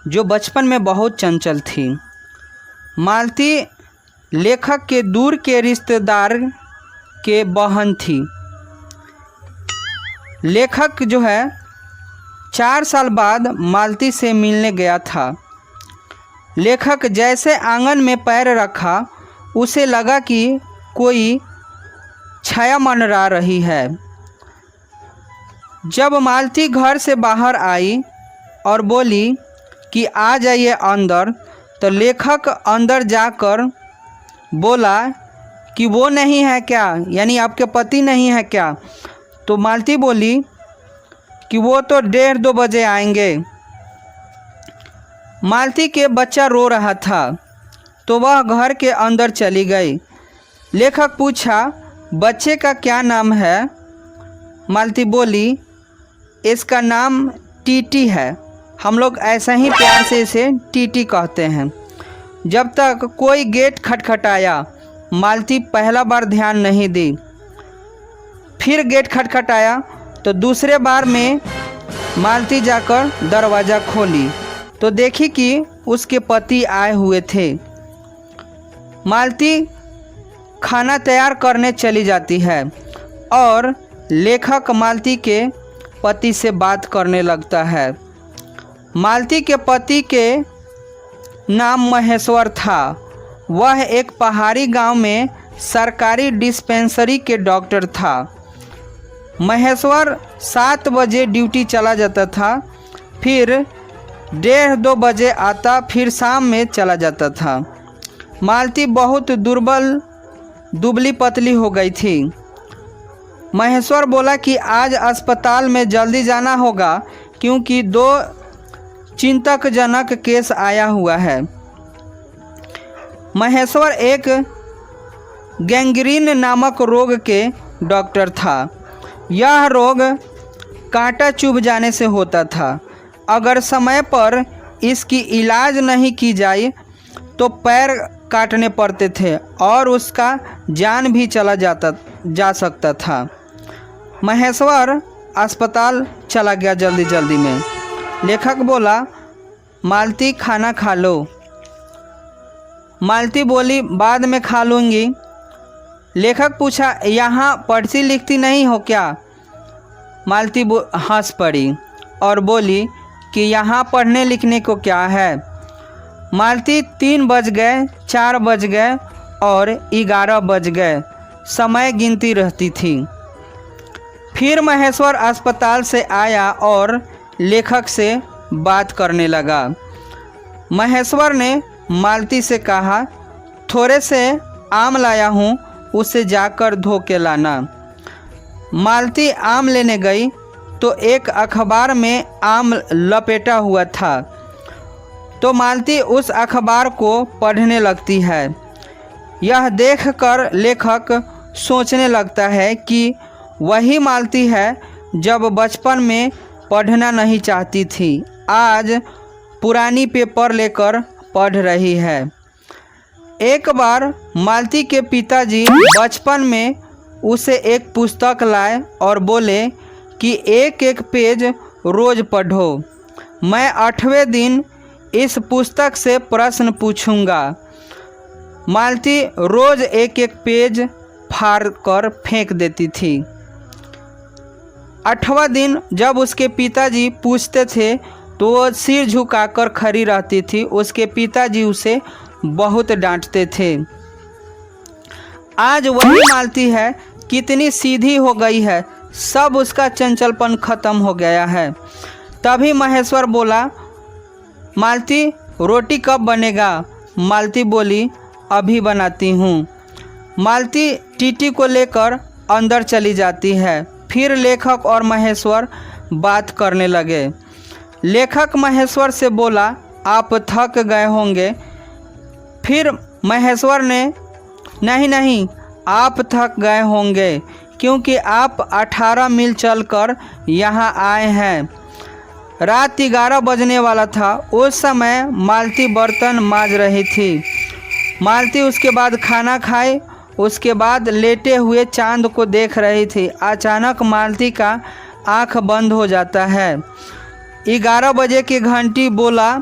जो बचपन में बहुत चंचल थी। मालती लेखक के दूर के रिश्तेदार के बहन थी। लेखक जो है 4 साल बाद मालती से मिलने गया था। लेखक जैसे आंगन में पैर रखा, उसे लगा कि कोई छाया मंडरा रही है। जब मालती घर से बाहर आई और बोली कि आ जाइए अंदर, तो लेखक अंदर जाकर बोला कि वो नहीं है क्या, यानी आपके पति नहीं है क्या? तो मालती बोली कि वो तो 1:30-2 बजे आएंगे। मालती के बच्चा रो रहा था तो वह घर के अंदर चली गई। लेखक पूछा, बच्चे का क्या नाम है? मालती बोली, इसका नाम टीटी है। हम लोग ऐसा ही प्यार से इसे टीटी कहते हैं। जब तक कोई गेट खटखटाया, मालती पहला बार ध्यान नहीं दी। फिर गेट खटखटाया तो दूसरे बार में मालती जाकर दरवाज़ा खोली तो देखी कि उसके पति आए हुए थे। मालती खाना तैयार करने चली जाती है और लेखक मालती के पति से बात करने लगता है। मालती के पति के नाम महेश्वर था। वह एक पहाड़ी गांव में सरकारी डिस्पेंसरी के डॉक्टर था। महेश्वर 7 बजे ड्यूटी चला जाता था, फिर 1:30-2 बजे आता, फिर शाम में चला जाता था। मालती बहुत दुबली पतली हो गई थी। महेश्वर बोला कि आज अस्पताल में जल्दी जाना होगा क्योंकि 2 चिंताजनक केस आया हुआ है। महेश्वर एक गैंग्रीन नामक रोग के डॉक्टर था। यह रोग कांटा चुभ जाने से होता था। अगर समय पर इसकी इलाज नहीं की जाए तो पैर काटने पड़ते थे और उसका जान भी जा सकता था। महेश्वर अस्पताल चला गया जल्दी में। लेखक बोला, मालती खाना खा लो। मालती बोली, बाद में खा लूँगी। लेखक पूछा, यहाँ पर्ची लिखती नहीं हो क्या? मालती हंस पड़ी और बोली कि यहाँ पढ़ने लिखने को क्या है। मालती 3 बज गए, 4 बज गए और 11 बज गए, समय गिनती रहती थी। फिर महेश्वर अस्पताल से आया और लेखक से बात करने लगा। महेश्वर ने मालती से कहा, थोड़े से आम लाया हूँ, उसे जाकर धो के लाना। मालती आम लेने गई तो एक अखबार में आम लपेटा हुआ था, तो मालती उस अखबार को पढ़ने लगती है। यह देखकर लेखक सोचने लगता है कि वही मालती है जब बचपन में पढ़ना नहीं चाहती थी, आज पुरानी पेपर लेकर पढ़ रही है। एक बार मालती के पिताजी बचपन में उसे एक पुस्तक लाए और बोले कि एक पेज रोज़ पढ़ो। मैं 8वें दिन इस पुस्तक से प्रश्न पूछूंगा। मालती रोज़ एक पेज फाड़ कर फेंक देती थी। 8वां दिन जब उसके पिताजी पूछते थे तो वो सिर झुकाकर खड़ी रहती थी। उसके पिताजी उसे बहुत डांटते थे। आज वही मालती है, कितनी सीधी हो गई है, सब उसका चंचलपन खत्म हो गया है। तभी महेश्वर बोला, मालती रोटी कब बनेगा? मालती बोली, अभी बनाती हूँ। मालती टीटी को लेकर अंदर चली जाती है। फिर लेखक और महेश्वर बात करने लगे। लेखक महेश्वर से बोला, आप थक गए होंगे। फिर महेश्वर ने, नहीं, आप थक गए होंगे क्योंकि आप 18 मील चलकर यहाँ आए हैं। रात 11 बजने वाला था। उस समय मालती बर्तन मांज रही थी। मालती उसके बाद खाना खाई, उसके बाद लेटे हुए चांद को देख रही थी। अचानक मालती का आँख बंद हो जाता है। 11 बजे की घंटी बोला